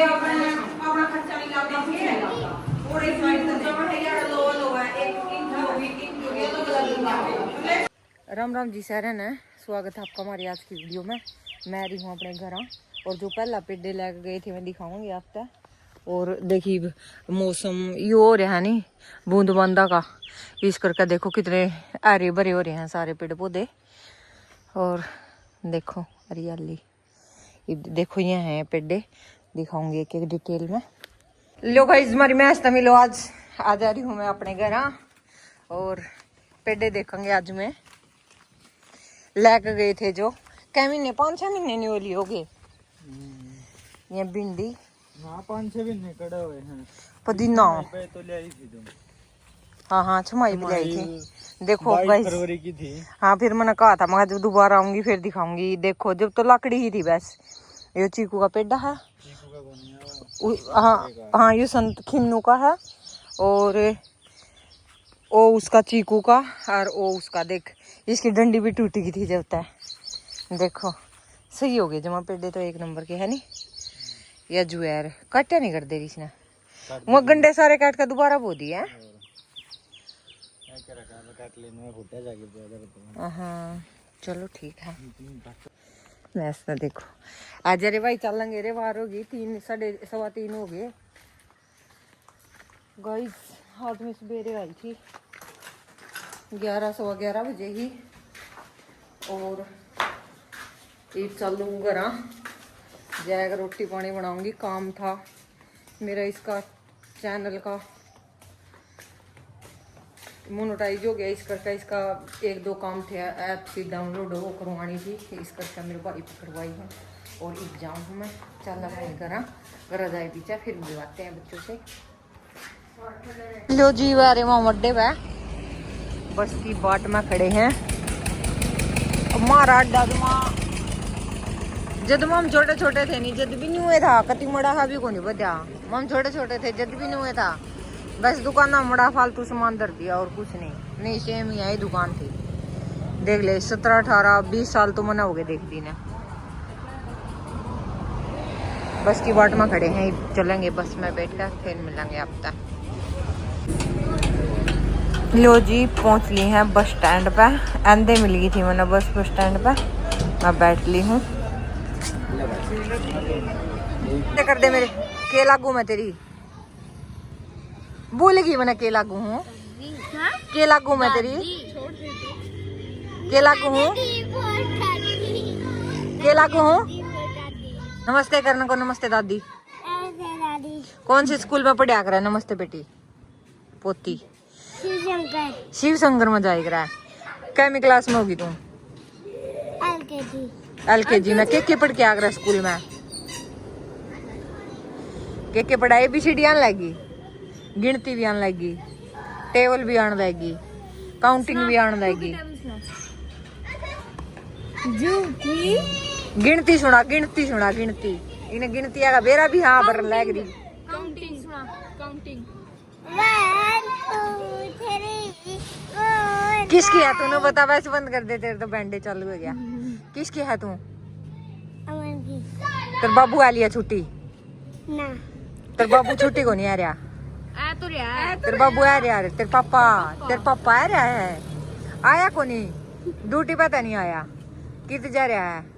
राम राम जी सारे ने स्वागत है आपका हमारी आज की वीडियो में। मैं रही हूँ अपने घर और जो पहला पेड़े लेके गए थे मैं दिखाऊंगी आपको। और देखिए मौसम ये हो रहा है नहीं बूंदबांदा का, इस करके देखो कितने हरे भरे हो रहे हैं सारे पेड़ पौधे। और देखो हरियाली, देखो ये हैं पेड़े, दिखाऊंगी एक एक डिटेल में। लो गाइस हमारी मैच तो मिलो, आज आ जा रही हूँ मैं अपने घर और पेड़े देखेंगे। आज मैं लेके गए थे जो कई महीने 5-6 महीने नहीं होली हो गए। ये भिंडी हाँ 5-6 महीने कड़े हुए हैं। पुदीना तो ले आई थी तुम? हाँ छमाई भी लाई थी। देखो गाइस फरवरी की थी। हाँ फिर मैंने कहा था मैं जब दोबारा आऊंगी फिर दिखाऊंगी। देखो जब तो लकड़ी ही थी बस। ये चीकू का पेड़ है, हाँ ये संत खिन्नू का है और ओ उसका चीकू का और ओ उसका। देख इसकी डंडी भी टूटी की थी जब तक। देखो सही हो गए जमा पेड़े तो एक नंबर के है नी। या जुएर काटा नहीं कर दे रही इसने, वो गंडे सारे काट कर दोबारा बो दिए। हाँ चलो ठीक है। वैसा देखो आज अरे भाई चलेंगे रे, बार होगी 3-3:15 हो गए। गाइस हाथ में सवेरे आई थी 11-11 बजे ही और एक चलू घर जाएगा रोटी पानी बनाऊंगी। काम था मेरा इसका चैनल का मोनेटाइज हो गया, इस करके इसका 1-2 काम थे, ऐप सी डाउनलोड हो करवानी थी, इस करके मेरे भाई पे करवाई है और एग्जाम हूँ मैं। चल घर जाए पीछे फिर मिलवाते हैं बच्चों से। लो जी वारे वहाँ मड्डे वह बस की बाट में खड़े हैं। हमारा अड्डा जब हम छोटे छोटे थे नहीं, जब भी नहीं हुए था कति मड़ा हा भी को नहीं बता। हम छोटे छोटे थे जब भी नहीं हुए था, बस दुकान में मड़ा फालतू सामान धर दिया और कुछ नहीं सेम ही आई दुकान थी। देख ले 17-18-20 साल तो मना हो गए देख दी ना। बस की बाट में खड़े हैं, चलेंगे बस में बैठ कर फिर मिलेंगे आप तक। लो जी पहुंच ली हैं बस स्टैंड पे। अंधे मिल गई थी मैंने बस स्टैंड पे, मैं बैठ ली हूँ। कर दे मेरे के लागू मैं तेरी बोलेगी मैंने के लागू हूँ, के लागू मैं तेरी के लागू हूँ, के लागू हूँ। नमस्ते करने को नमस्ते दादी। कौन से स्कूल में पढ़ा कर? नमस्ते बेटी पोती शिव शंकर में जाए करा। कैमी क्लास में होगी तुम? LKG में के पढ़ के आ गया स्कूल में? के पढ़ाई ABCD आने लगी, गिनती भी आने लगी, टेबल भी आने लगी, काउंटिंग भी आने लगी। गिनती सुना गिनती इन्हें गिनती आगा बेरा भी हाँ बर लग रही। काउंटिंग सुना काउंटिंग। किसकी है तूने बता, वैसे बंद कर दे तेरे तो बैंडे चालू हो गया। किसकी है तू? तेरे बाबू आ लिया छुट्टी ना? तेरे बाबू छुट्टी को नहीं आ रहा? आ तो रहा तेरे बाबू आ रहा है? तेरे पापा आ रहा है? आया को नहीं? ड्यूटी पता नहीं आया? किधर जा रहा है?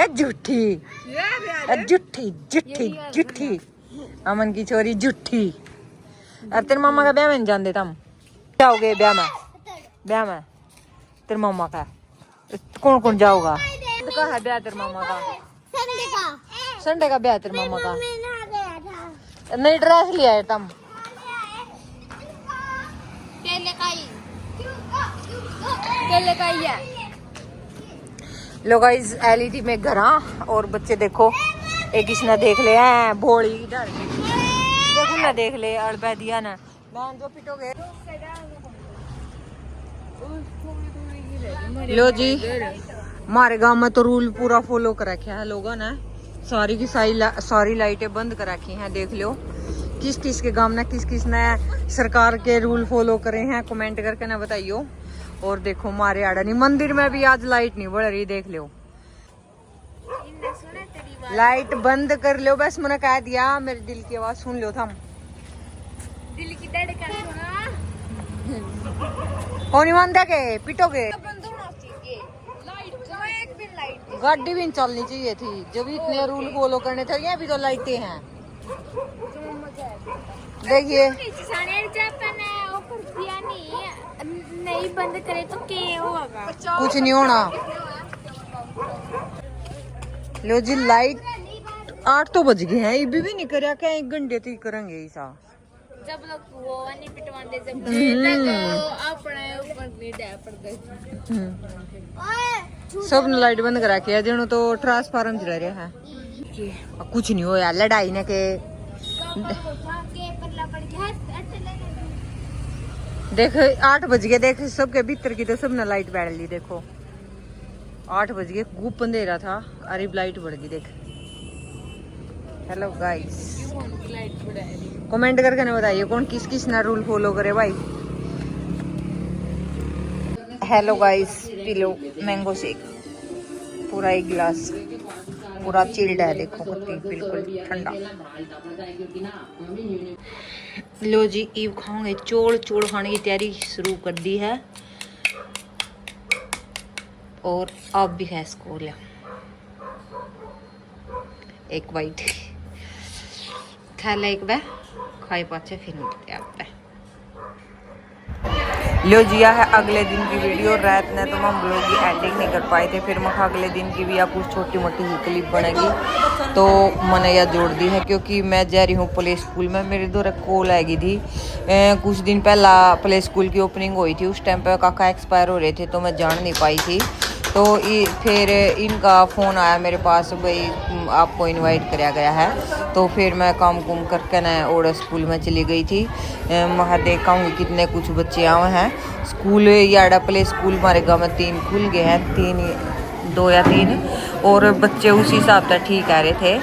झूठी अमन की छोरी झूठी। और तेरे मामा का ब्याह में जान दे तुम जाओगे? ब्याह में तेरे मामा का कौन कौन जाओगा? का है ब्याह तेरे मामा का? संडे का ब्याह तेरे मामा का? नई ड्रेस लिया है तुम? लो गाइस LED में घर और बच्चे देखो एक इसने देख ले हैं भोली इधर देखो ना, देख ले अड़बा दिया ना बहन जो पिटोगे। लो जी हमारे गांव में तो रूल पूरा फॉलो कर रखे है लोगों ने, सारी की सारी लाइटें बंद कर रखी हैं। देख लो किस किस के गांव में किस ने सरकार के रूल फॉलो करे हैं, कमेंट करके ना बताइयो। और देखो हमारे आड़ा नहीं मंदिर में भी आज लाइट नहीं बढ़ रही, देख लो। लाइट बंद कर लो बस, मैंने कह दिया। मेरे दिल की आवाज सुन लो थम। दिल की धड़कन सुना। कौन मानता के पिटोगे? बंद होना चाहिए लाइट, एक भी लाइट। गाड़ी भी नहीं चलनी चाहिए थी, जब इतने रूल फॉलो करने थे। ये भी तो लाइटें हैं, देखिए। नहीं बंद करे तो क्या होगा? कुछ नहीं होना। लो जी, लाइट 8 तो बज गए हैं, ये भी नहीं करया क्या? 1 घंटे तक करेंगे ऐसा। जब लोग वो नहीं पिटवाते, जब अपने ऊपर नहीं डे पड़ गए। सब ने लाइट बंद करा के जनो तो ट्रांसफार्मर जला रहा है। कुछ नहीं हो यार, लड़ाई ने के देख 8 बज गए। देख सबके भीतर की तो सब ने लाइट बैठ ली। देखो 8 बज गए, गुप अंधेरा था, अरे लाइट बढ़ गई। देख। हेलो गाइस, कमेंट करके ना बताइए कौन किस किस ना रूल फॉलो करे भाई। Hello guys, P low mango shake, पूरा 1 गिलास, पूरा चिल्ड है। देखो बिल्कुल ठंडा। लो जी, ईव खाओगे चोल खाने की तैयारी शुरू कर दी है। और आप भी है स्कूल एक वाइट थैला एक बार खाए पाचे फिर मिलते आप पे। लो जिया है अगले दिन की वीडियो। रात ने तो हम ब्लॉग की एडिटिंग नहीं कर पाए थे, फिर मैं अगले दिन की भी या कुछ छोटी मोटी ही क्लिप बनेगी तो मैंने यह जोड़ दी है, क्योंकि मैं जा रही हूँ प्ले स्कूल में। मेरे द्वारा कॉल आएगी थी कुछ दिन पहला, प्ले स्कूल की ओपनिंग हुई थी। उस टाइम पर काका एक्सपायर हो रहे थे तो मैं जान नहीं पाई थी। तो फिर इनका फ़ोन आया मेरे पास, भाई आपको इनवाइट कराया गया है। तो फिर मैं काम कुम करके ना और स्कूल में चली गई थी। मैं देखूँगी कितने कुछ बच्चे आए हैं स्कूल। याडा प्ले स्कूल हमारे गाँव में 3 खुल गए हैं, 2 या 3, और बच्चे उसी हिसाब से ठीक कह रहे थे।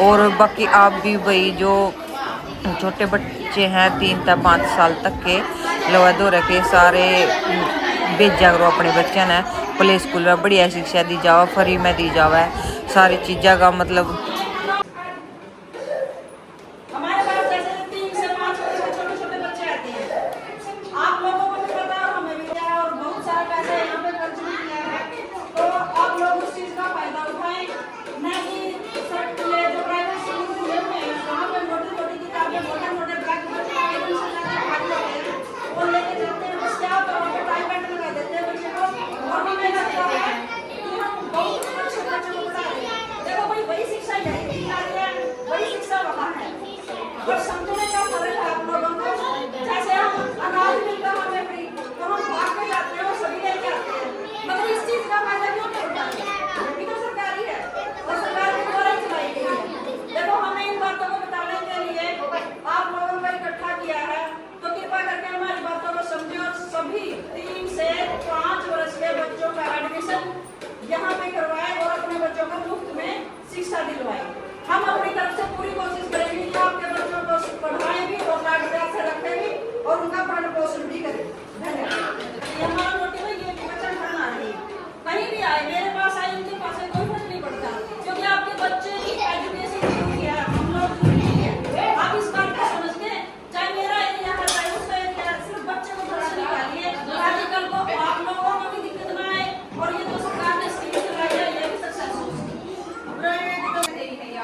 और बाकी आप भी भाई जो छोटे बच्चे हैं 3 से 5 साल तक के लोहा दौरे के सारे भेजा करो अपने बच्चे ने प्ले स्कूल में। बढ़िया शिक्षा दी जावा, फ्री में दी जावा, सारी चीज़ों का मतलब। हमारे पास जैसे 3 से 5 छोटे छोटे बच्चे आते हैं, आप लोगों को भी पता है, हमें भी पता है, और बहुत सारा पैसा यहाँ पे खर्च भी किया है। तो आप लोग उस चीज़ का फायदा उठाएं, न कि सिर्फ ये जो प्राइवेट स्कूल खुले हुए हैं वहाँ पे मोटी मोटी किताबें, मोटे मोटे बैग वो लेके जाते हैं। बस क्या होता है, वहाँ पे प्राइवेट लगा देते हैं बच्चे को, और हमें लगता है कि हम बहुत अच्छे बच्चों को पढ़ा रहे हैं। देखो भाई, वही शिक्षा यही दी जा रही है, वही शिक्षा वहाँ है, और समझने का फर्क है आप लोगों को। जैसे हम अनाज मिलता हमें फ्री, तो हम भाग में जाते हैं और सभी लेके आते हैं, मगर इस चीज का फायदा क्यों नहीं उठाते? ये तो सरकारी है और सरकार के द्वारा ही चलाई गई है। देखो, हमें इन बातों को बताने के लिए आप लोगों को इकट्ठा किया है, तो कृपा करके हमारी बातों को समझे और सभी 3 से 5 वर्ष के बच्चों का एडमिशन यहाँ पे करवाएं और अपने बच्चों को मुफ्त में शिक्षा दिलवाएं। हम अपनी तरफ से पूरी कोशिश करेंगे कि आपके बच्चों को पढ़ाएं भी और लाड प्यार से रखें भी और उनका भरण पोषण भी करें। धन्यवाद। ये हमारा मोटिव है, ये बच्चा पढ़ना है, कहीं भी आए, मेरे पास आए, उनके पास आए, कोई फर्क नहीं पड़ता, क्योंकि आपके बच्चे की एजुकेशन जरूरी है, हम लोग जरूरी है। आप इस बात को समझ के, चाहे मेरा एरिया है चाहे उसका एरिया है, सिर्फ बच्चे को घर से निकालिए ताकि कल को आप लोगों को भी दिक्कत ना आए। और ये जो सरकार ने स्कीम चलाई है ये भी सक्सेसफुल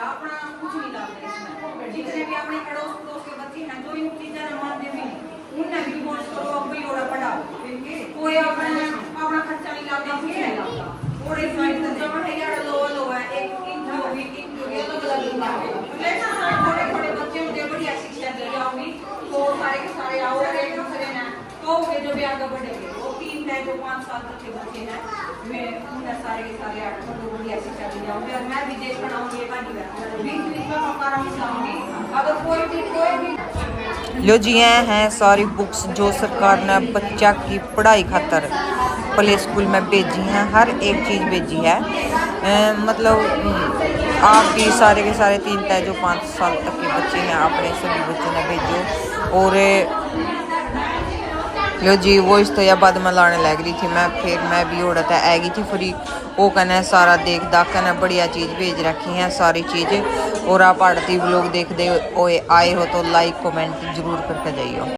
अपना कुछ नहीं लाते इसमें। जितने भी अपने पड़ोस पड़ोस के बच्चे हैं जो इन टीचर मानते भी नहीं, उन्हें भी कोर्स करो, अब भी और पढ़ाओ, कोई अपना खर्चा नहीं लाता और एक जमा है यार लो है एक थोड़े थोड़े बच्चे मुझे बढ़िया शिक्षा दी जाऊंगी, तो सारे के सारे आओ तो जो भी आगे बढ़ेंगे वो 3 है जो 5 साल तक के बच्चे हैं, मैं उन्हें सारे के सारे 8 को बढ़िया शिक्षा दी जाऊंगी। और मैं भी देश बनाऊंगी, अगर कोई भी लो जी, ये हैं सारी बुक्स जो सरकार ने बच्चा की पढ़ाई खातर प्ले स्कूल में भेजी हैं, हर एक चीज़ भेजी है। मतलब आप भी सारे के सारे 3 तय जो 5 साल तक के बच्चे हैं अपने सभी बच्चों ने भेजो। और लो जी वो इस तो या बाद में लाने लग रही थी मैं, फिर मैं भी उड़ता है गई थी फ्री। वो कहना सारा देख दाख कहना बढ़िया चीज़ भेज रखी है सारी चीज़ें। और आप आड़ती लोग देखते आए हो तो लाइक कमेंट जरूर करके जाइए।